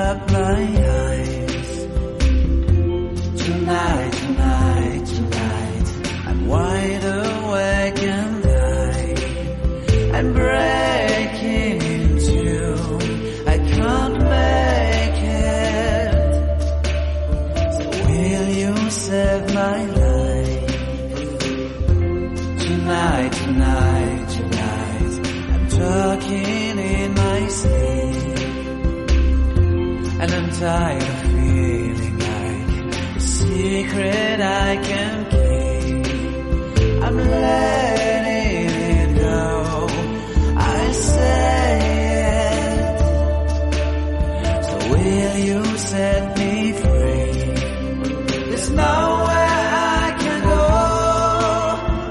up my eyes. Tonight, tonight, tonight, I'm wide awake and I'm breaking in two. I can't make it. So will you save my life? Tonight, tonight, tonight, I'm talking in my sleep, and I'm tired of feeling like a secret I can keep. I'm letting it go, I say it. So will you set me free? There's nowhere I can go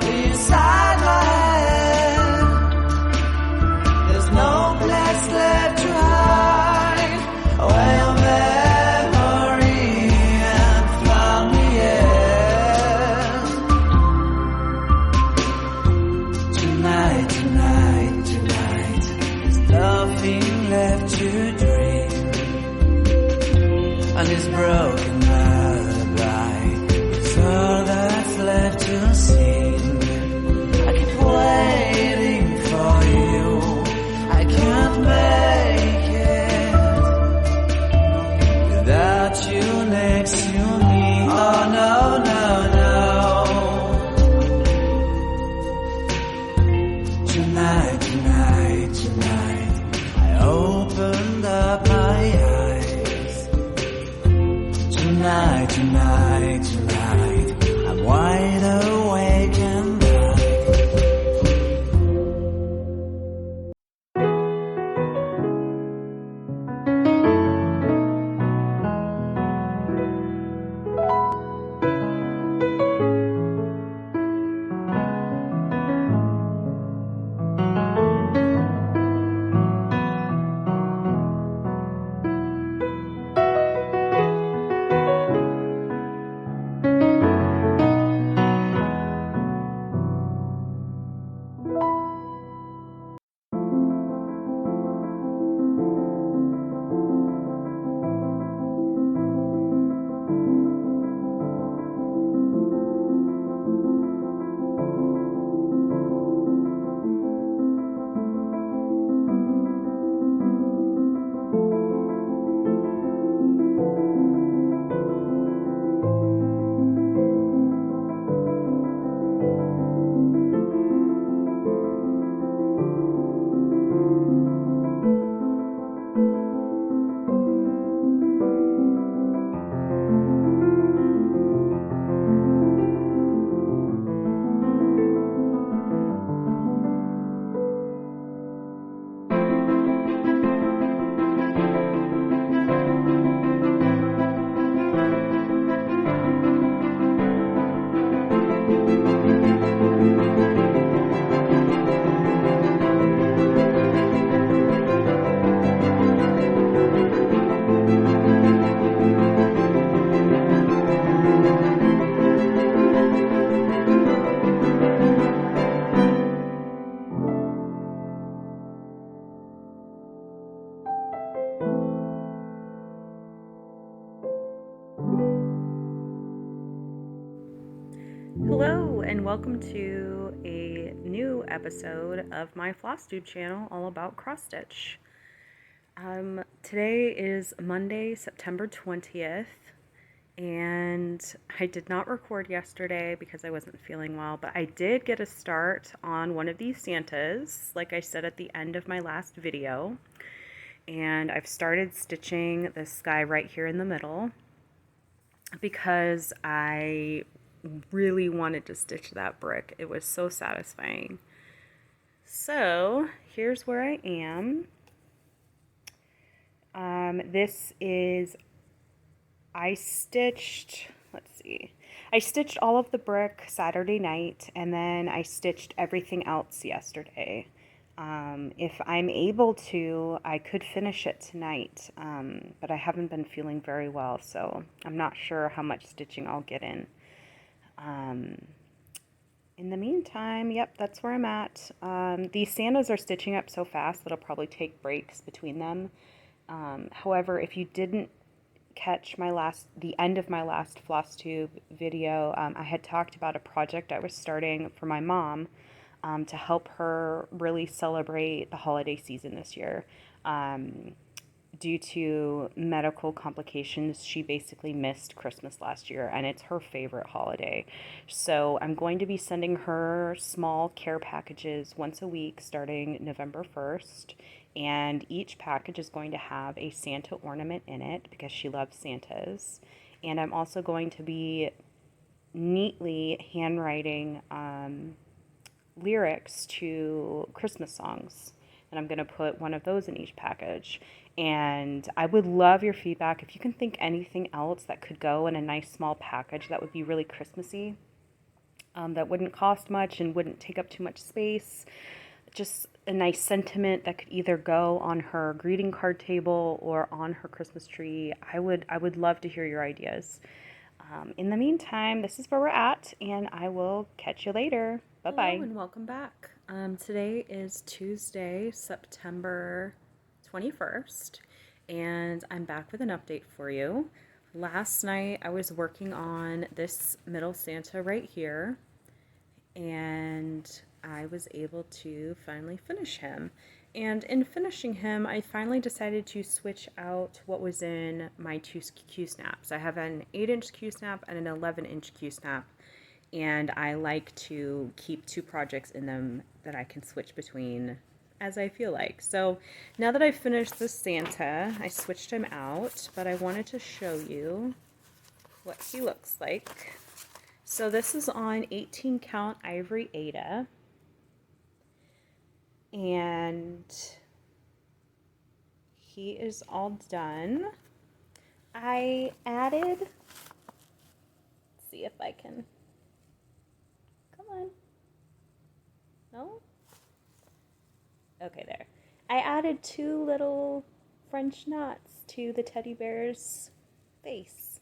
inside my head. There's no place left to hide away on memory and found me yet. Tonight, tonight, tonight, there's nothing left to dream. On this broken lullaby, it's all that's left to sing. I keep waiting for you, I can't make it without you next to me. Oh no, no, no. Tonight, tonight, tonight, I opened up my eyes. Tonight, tonight, tonight, I'm wide awake and Hello and welcome to a new episode of my Flosstube channel all about cross stitch. Today is Monday, September 20th, and I did not record yesterday because I wasn't feeling well, but I did get a start on one of these Santas, like I said at the end of my last video, and I've started stitching this guy right here in the middle because I really wanted to stitch that brick. It was so satisfying. So here's where I am. This is, I stitched all of the brick Saturday night, and then I stitched everything else yesterday. If I'm able to, I could finish it tonight, but I haven't been feeling very well, so I'm not sure how much stitching I'll get in. In the meantime, yep, that's where I'm at. These Santas are stitching up so fast that I'll probably take breaks between them. However, if you didn't catch the end of my last Flosstube video, I had talked about a project I was starting for my mom to help her really celebrate the holiday season this year. Due to medical complications, she basically missed Christmas last year, and it's her favorite holiday. So I'm going to be sending her small care packages once a week starting November 1st, and each package is going to have a Santa ornament in it because she loves Santas. And I'm also going to be neatly handwriting lyrics to Christmas songs, and I'm going to put one of those in each package. And I would love your feedback. If you can think anything else that could go in a nice small package that would be really Christmassy, that wouldn't cost much and wouldn't take up too much space, just a nice sentiment that could either go on her greeting card table or on her Christmas tree, I would love to hear your ideas. In the meantime, this is where we're at, and I will catch you later. Bye-bye. Hello and welcome back. Today is Tuesday, September 21st, and I'm back with an update for you. Last night I was working on this middle Santa right here, and I was able to finally finish him. And in finishing him, I finally decided to switch out what was in my two Q-snaps. I have an 8-inch Q-snap and an 11-inch Q-snap, and I like to keep two projects in them that I can switch between as I feel like. So now that I've finished the Santa, I switched him out, but I wanted to show you what he looks like. So this is on 18 count ivory Aida, and he is all done. I added, let's see if I can, come on, no? Okay, there. I added 2 little French knots to the teddy bear's face.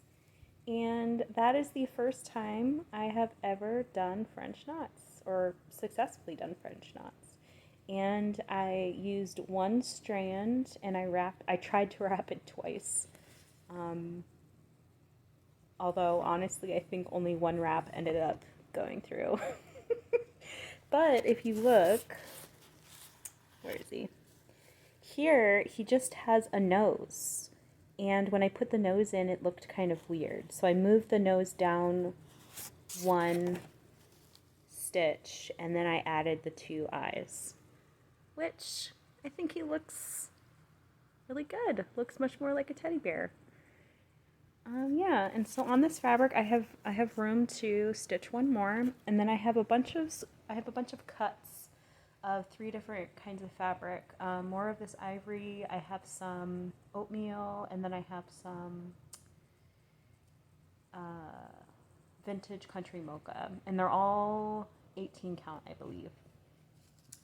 And that is the first time I have ever done French knots, or successfully done French knots. And I used one strand, and I tried to wrap it twice. Although, honestly, I think only one wrap ended up going through. But if you look, where is he? Here, he just has a nose. And when I put the nose in, it looked kind of weird. So I moved the nose down one stitch, and then I added the 2 eyes, which I think he looks really good. Looks much more like a teddy bear. Yeah, and so on this fabric, I have room to stitch one more, and then I have a bunch of cuts of 3 different kinds of fabric. More of this ivory, I have some oatmeal, and then I have some vintage country mocha, and they're all 18 count, I believe.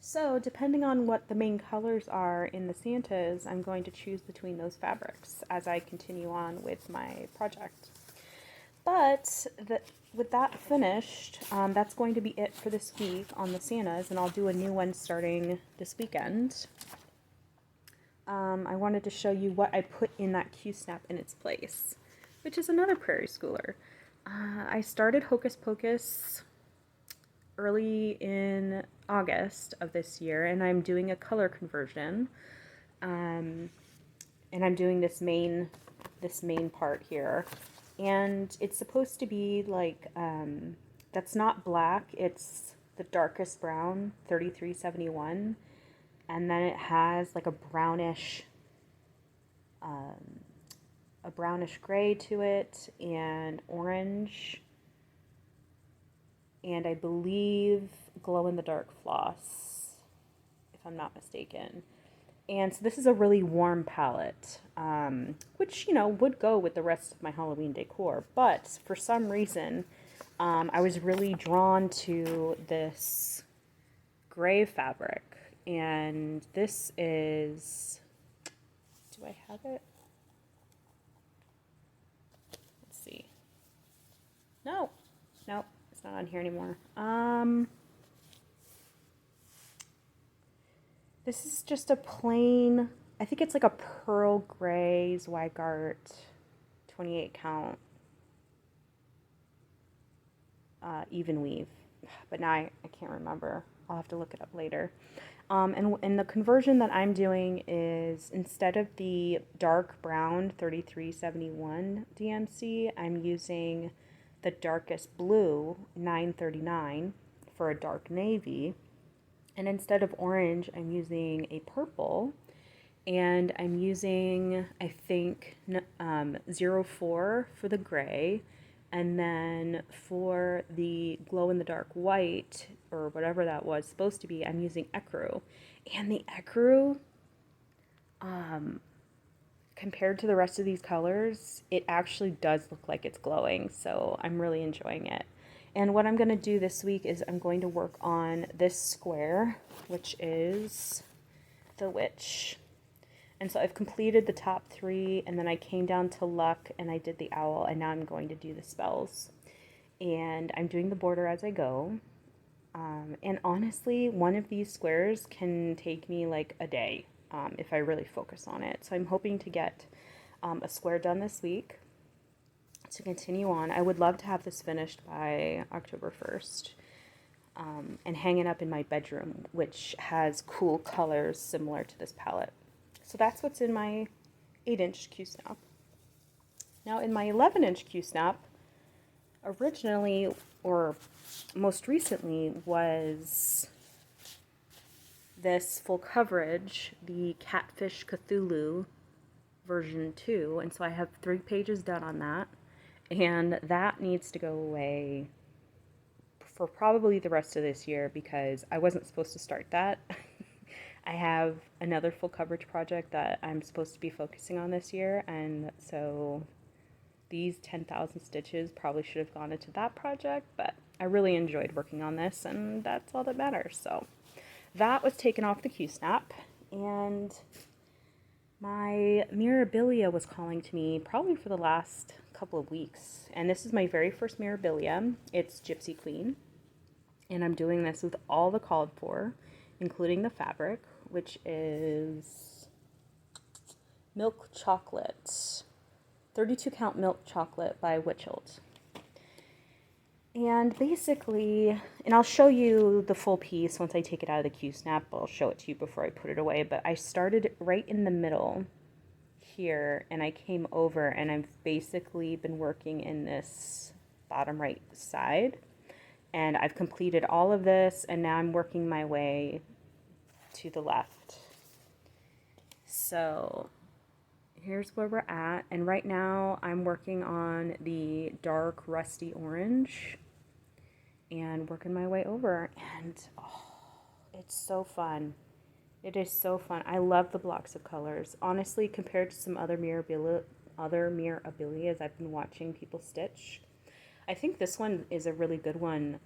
So depending on what the main colors are in the Santas, I'm going to choose between those fabrics as I continue on with my project. But with that finished, that's going to be it for this week on the Santas, and I'll do a new one starting this weekend. I wanted to show you what I put in that Q-snap in its place, which is another Prairie Schooler. I started Hocus Pocus early in August of this year, and I'm doing a color conversion. And I'm doing this main part here. And it's supposed to be like, that's not black, it's the darkest brown, 3371. And then it has like a brownish gray to it, and orange, and I believe glow-in-the-dark floss, if I'm not mistaken. And so this is a really warm palette, which, you know, would go with the rest of my Halloween decor. But for some reason, I was really drawn to this gray fabric. And this is, do I have it? Let's see. No, it's not on here anymore. This is just a plain I think it's like a pearl gray Zweigart 28 count even weave. But now I can't remember. I'll have to look it up later. And the conversion that I'm doing is, instead of the dark brown 3371 DMC, I'm using the darkest blue 939 for a dark navy. And instead of orange, I'm using a purple. And I'm using, I think, 04 for the gray. And then for the glow-in-the-dark white, or whatever that was supposed to be, I'm using ecru. And the ecru, compared to the rest of these colors, it actually does look like it's glowing. So I'm really enjoying it. And what I'm going to do this week is I'm going to work on this square, which is the witch. And so I've completed the top 3, and then I came down to luck and I did the owl, and now I'm going to do the spells. And I'm doing the border as I go. And honestly, one of these squares can take me like a day if I really focus on it. So I'm hoping to get a square done this week to continue on. I would love to have this finished by October 1st. And hang it up in my bedroom, which has cool colors similar to this palette. So that's what's in my 8-inch Q-snap. Now in my 11-inch Q-snap, originally, or most recently, was this full coverage, the Catfish Cthulhu version 2. And so I have 3 pages done on that. And that needs to go away for probably the rest of this year, because I wasn't supposed to start that. I have another full coverage project that I'm supposed to be focusing on this year, and so these 10,000 stitches probably should have gone into that project, but I really enjoyed working on this, and that's all that matters. So that was taken off the Q-snap, and my Mirabilia was calling to me probably for the last couple of weeks, and this is my very first Mirabilia. It's Gypsy Queen, and I'm doing this with all the called for, including the fabric, which is milk chocolate, 32 count milk chocolate by Witchelt. And basically, and I'll show you the full piece once I take it out of the Q-snap. I'll show it to you before I put it away, but I started right in the middle here, and I came over, and I've basically been working in this bottom right side, and I've completed all of this, and now I'm working my way to the left. So here's where we're at, and right now I'm working on the dark rusty orange and working my way over, and oh, it's so fun. It is so fun. I love the blocks of colors. Honestly, compared to some other Mirabilias I've been watching people stitch, I think this one is a really good one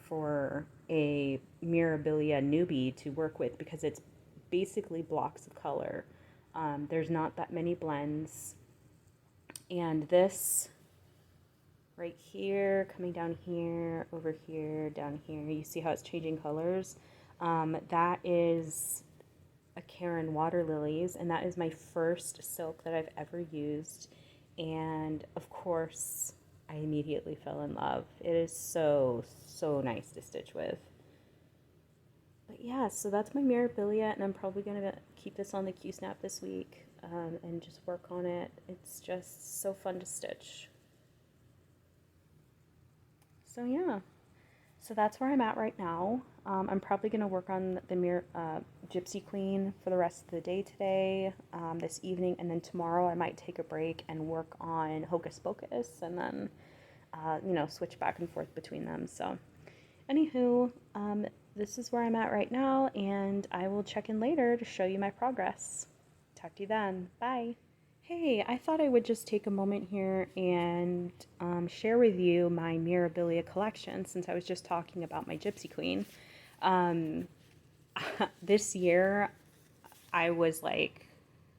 for a Mirabilia newbie to work with, because it's basically blocks of color. There's not that many blends. And this right here, coming down here, over here, down here, you see how it's changing colors? That is a Karen Water Lilies, and that is my first silk that I've ever used. And of course, I immediately fell in love. It is so, so nice to stitch with. But yeah, so that's my Mirabilia, and I'm probably going to keep this on the Q-snap this week and just work on it. It's just so fun to stitch. So yeah, so that's where I'm at right now. I'm probably going to work on the Gypsy Queen for the rest of the day today, this evening, and then tomorrow I might take a break and work on Hocus Pocus, and then, switch back and forth between them. So anywho, this is where I'm at right now, and I will check in later to show you my progress. Talk to you then. Bye. Hey, I thought I would just take a moment here and share with you my Mirabilia collection, since I was just talking about my Gypsy Queen. This year, I was like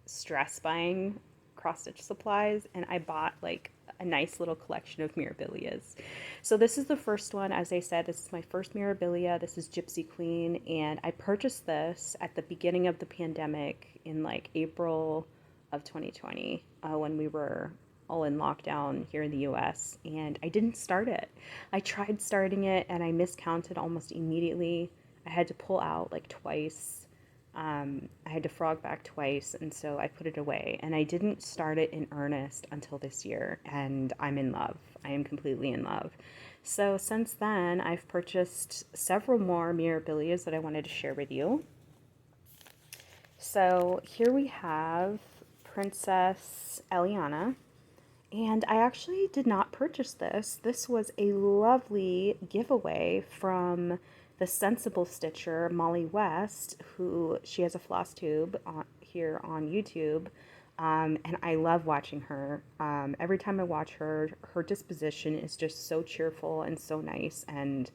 stress buying cross stitch supplies, and I bought like a nice little collection of Mirabilias. So this is the first one. As I said, this is my first Mirabilia. This is Gypsy Queen, and I purchased this at the beginning of the pandemic in like April of 2020, when we were all in lockdown here in the US, and I didn't start it. I tried starting it and I miscounted almost immediately. I had to pull out like twice. I had to frog back twice, and so I put it away. And I didn't start it in earnest until this year, and I'm in love. I am completely in love. So since then, I've purchased several more Mirabilias that I wanted to share with you. So here we have Princess Eliana. And I actually did not purchase this. This was a lovely giveaway from the Sensible Stitcher, Molly West, who she has a Flosstube here on YouTube. And I love watching her. Every time I watch her, her disposition is just so cheerful and so nice. And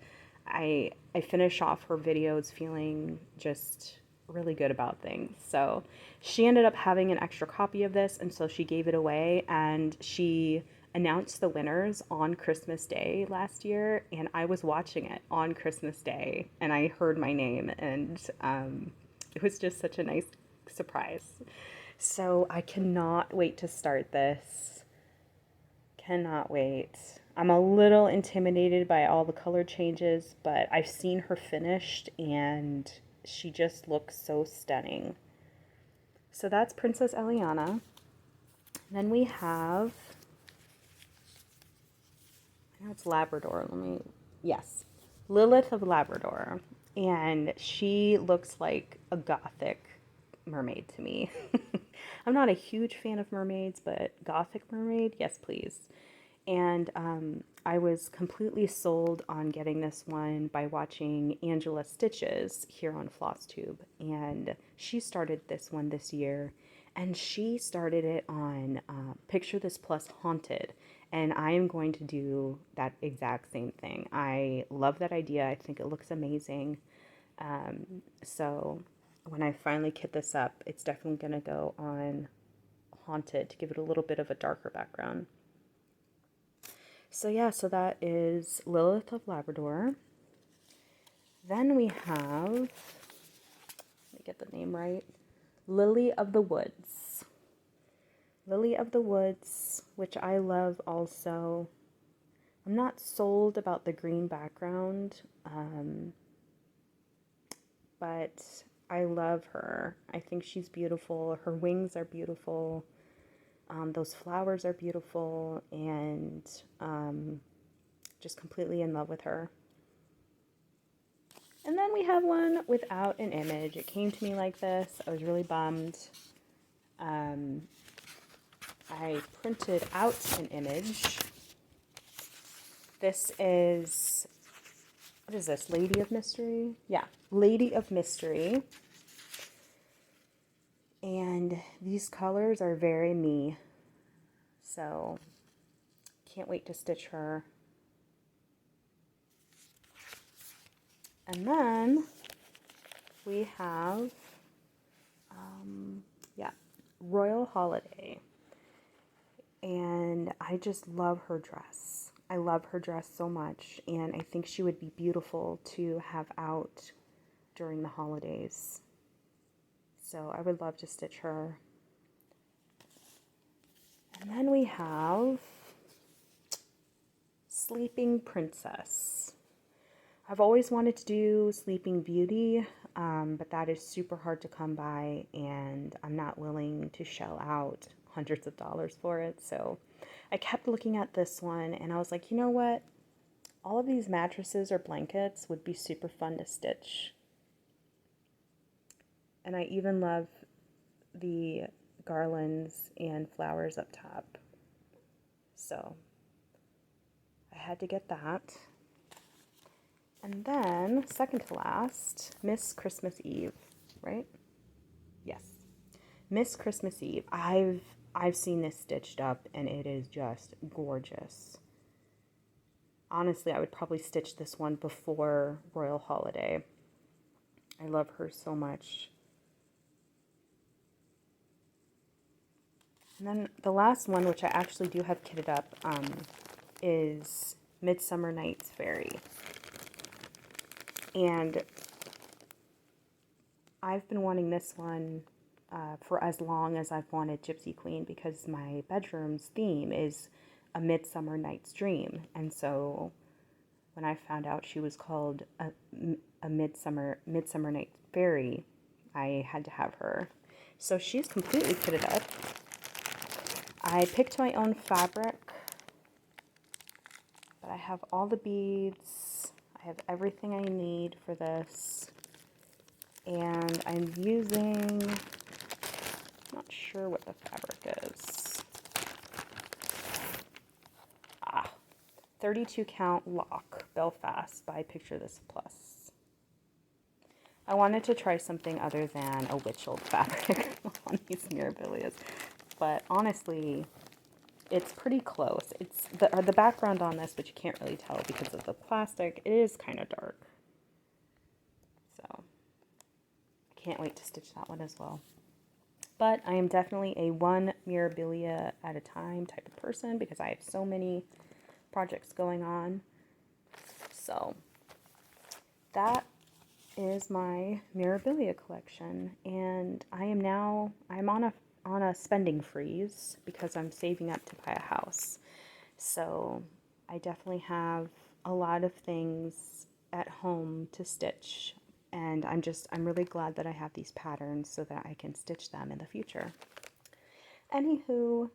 I finish off her videos feeling just really good about things. So she ended up having an extra copy of this, and so she gave it away, and she announced the winners on Christmas Day last year, and I was watching it on Christmas Day, and I heard my name, and it was just such a nice surprise. So I cannot wait to start this. Cannot wait. I'm a little intimidated by all the color changes, but I've seen her finished, and she just looks so stunning. So that's Princess Eliana. Then we have, I know it's Labrador. Yes, Lilith of Labrador. And she looks like a gothic mermaid to me. I'm not a huge fan of mermaids, but gothic mermaid, yes please. And I was completely sold on getting this one by watching Angela Stitches here on Flosstube. And she started this one this year. And she started it on Picture This Plus Haunted. And I am going to do that exact same thing. I love that idea. I think it looks amazing. So when I finally kit this up, it's definitely going to go on Haunted to give it a little bit of a darker background. So yeah, so that is Lilith of Labrador. Then we have, let me get the name right, Lily of the Woods. Lily of the Woods, which I love also. I'm not sold about the green background, but I love her. I think she's beautiful. Her wings are beautiful. Those flowers are beautiful, and just completely in love with her. And then we have one without an image. It came to me like this. I was really bummed. I printed out an image. This is, what is this, Lady of Mystery? Yeah, Lady of Mystery. And these colors are very me. So, can't wait to stitch her. And then we have, Royal Holiday. And I just love her dress. I love her dress so much, and I think she would be beautiful to have out during the holidays. So I would love to stitch her. And then we have Sleeping Princess. I've always wanted to do Sleeping Beauty, but that is super hard to come by, and I'm not willing to shell out hundreds of dollars for it. So I kept looking at this one, and I was like, you know what? All of these mattresses or blankets would be super fun to stitch. And I even love the garlands and flowers up top. So I had to get that. And then, second to last, Miss Christmas Eve, right? Yes. Miss Christmas Eve. I've seen this stitched up, and it is just gorgeous. Honestly, I would probably stitch this one before Royal Holiday. I love her so much. And then the last one, which I actually do have kitted up, is Midsummer Night's Fairy. And I've been wanting this one for as long as I've wanted Gypsy Queen, because my bedroom's theme is A Midsummer Night's Dream. And so when I found out she was called a Midsummer Night's Fairy, I had to have her. So she's completely kitted up. I picked my own fabric, but I have all the beads. I have everything I need for this. And I'm using, not sure what the fabric is. 32 count lock, Belfast by Picture This Plus. I wanted to try something other than a witch-old fabric on these Mirabilias, but honestly, it's pretty close. It's the background on this, but you can't really tell because of the plastic. It is kind of dark. So, I can't wait to stitch that one as well. But I am definitely a one Mirabilia at a time type of person because I have so many projects going on. So, that is my Mirabilia collection, and I'm on a spending freeze because I'm saving up to buy a house. So I definitely have a lot of things at home to stitch, and I'm really glad that I have these patterns so that I can stitch them in the future. Anywho,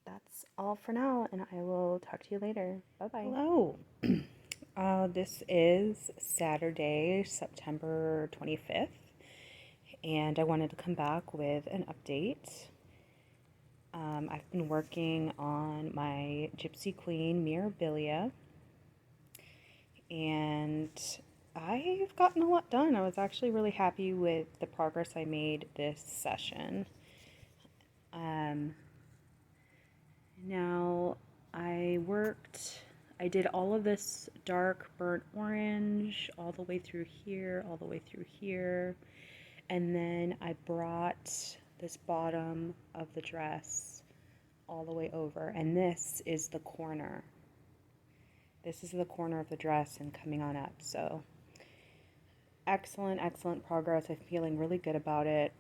that's all for now, and I will talk to you later. Bye-bye. Hello. This is Saturday, September 25th, and I wanted to come back with an update. I've been working on my Gypsy Queen Mirabilia, and I've gotten a lot done. I was actually really happy with the progress I made this session. Now, I did all of this dark burnt orange all the way through here, all the way through here. And then I brought this bottom of the dress all the way over. And this is the corner. This is the corner of the dress and coming on up. So excellent, excellent progress. I'm feeling really good about it.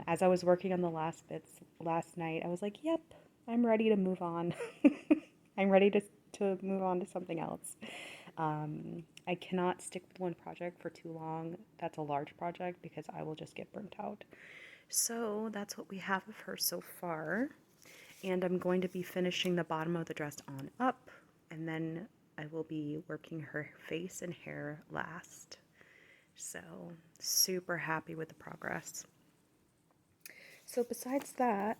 As I was working on the last bits last night, I was like, yep, I'm ready to move on. I'm ready to move on to something else. I cannot stick with one project for too long. That's a large project because I will just get burnt out. So that's what we have of her so far. And I'm going to be finishing the bottom of the dress on up, and then I will be working her face and hair last. So super happy with the progress. So besides that,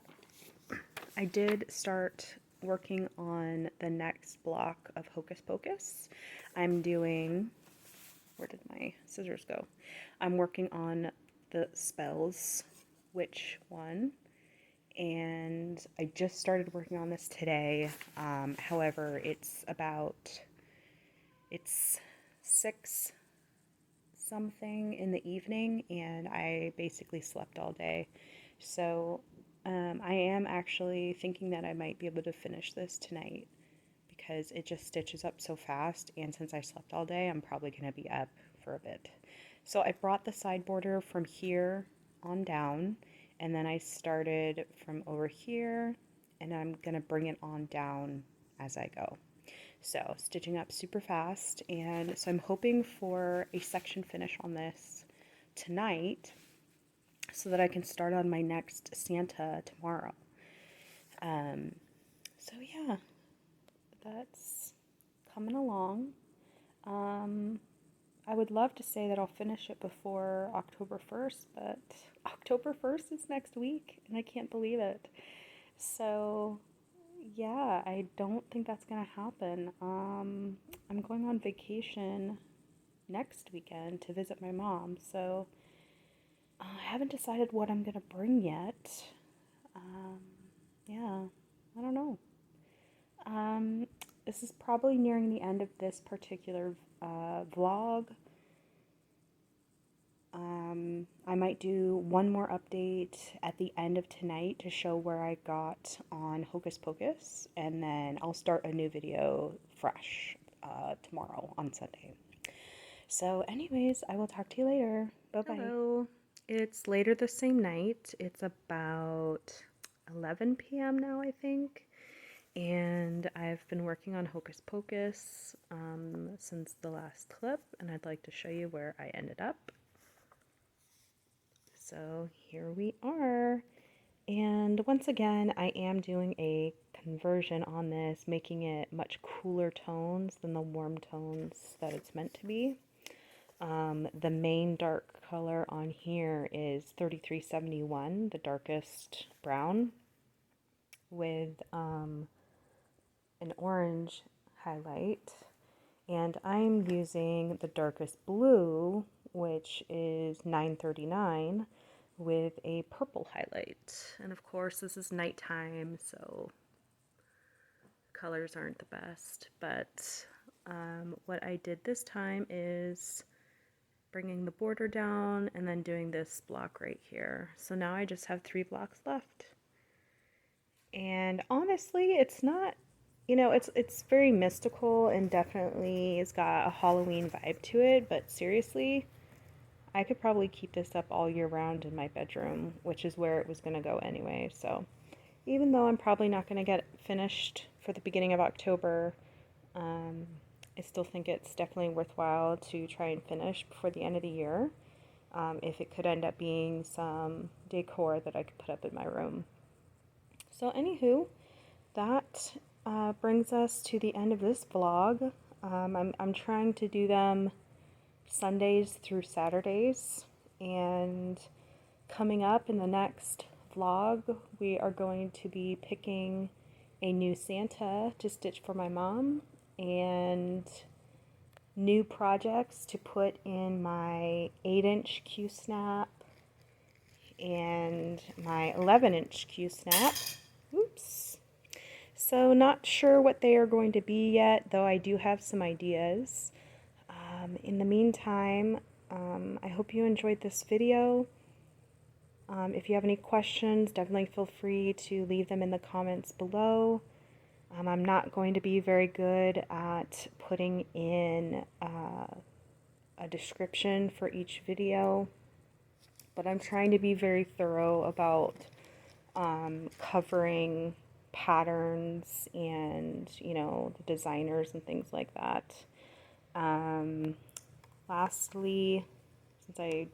I did start working on the next block of Hocus Pocus. I'm doing, where did my scissors go? I'm working on the spells, witch one, and I just started working on this today. However, it's 6 something in the evening, and I basically slept all day. So I am actually thinking that I might be able to finish this tonight because it just stitches up so fast, and since I slept all day, I'm probably going to be up for a bit. So I brought the side border from here on down, and then I started from over here, and I'm going to bring it on down as I go. So stitching up super fast, and so I'm hoping for a section finish on this tonight so that I can start on my next Santa tomorrow. So yeah, that's coming along. I would love to say that I'll finish it before October 1st, but October 1st is next week, and I can't believe it. So yeah, I don't think that's gonna happen. I'm going on vacation next weekend to visit my mom, so I haven't decided what I'm gonna bring yet. Yeah, I don't know. This is probably nearing the end of this particular vlog. I might do one more update at the end of tonight to show where I got on Hocus Pocus, and then I'll start a new video fresh tomorrow on Sunday. So anyways, I will talk to you later. Bye-bye. Hello. It's later the same night. It's about 11 p.m. now, I think. And I've been working on Hocus Pocus since the last clip, and I'd like to show you where I ended up. So here we are. And once again, I am doing a conversion on this, making it much cooler tones than the warm tones that it's meant to be. The main dark color on here is 3371, the darkest brown, with an orange highlight. And I'm using the darkest blue, which is 939, with a purple highlight. And of course, this is nighttime, so colors aren't the best. But what I did this time is bringing the border down and then doing this block right here. So now I just have 3 blocks left. And honestly, it's not, you know, it's very mystical and definitely has got a Halloween vibe to it, but seriously, I could probably keep this up all year round in my bedroom, which is where it was going to go anyway. So even though I'm probably not going to get finished for the beginning of October, I still think it's definitely worthwhile to try and finish before the end of the year, if it could end up being some decor that I could put up in my room. So anywho, that brings us to the end of this vlog. I'm trying to do them Sundays through Saturdays, and coming up in the next vlog, we are going to be picking a new Santa to stitch for my mom, and new projects to put in my 8-inch Q-snap and my 11-inch Q-snap. Oops. So not sure what they are going to be yet, though I do have some ideas. In the meantime, I hope you enjoyed this video. If you have any questions, definitely feel free to leave them in the comments below. I'm not going to be very good at putting in a description for each video, but I'm trying to be very thorough about covering patterns and, you know, the designers and things like that. Lastly, since I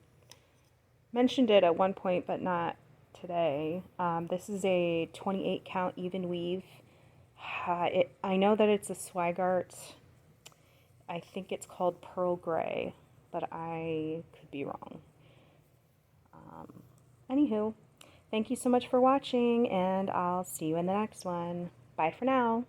mentioned it at one point but not today, this is a 28 count even weave. I know that it's a Swigart. I think it's called Pearl Gray, but I could be wrong. Anywho, thank you so much for watching, and I'll see you in the next one. Bye for now.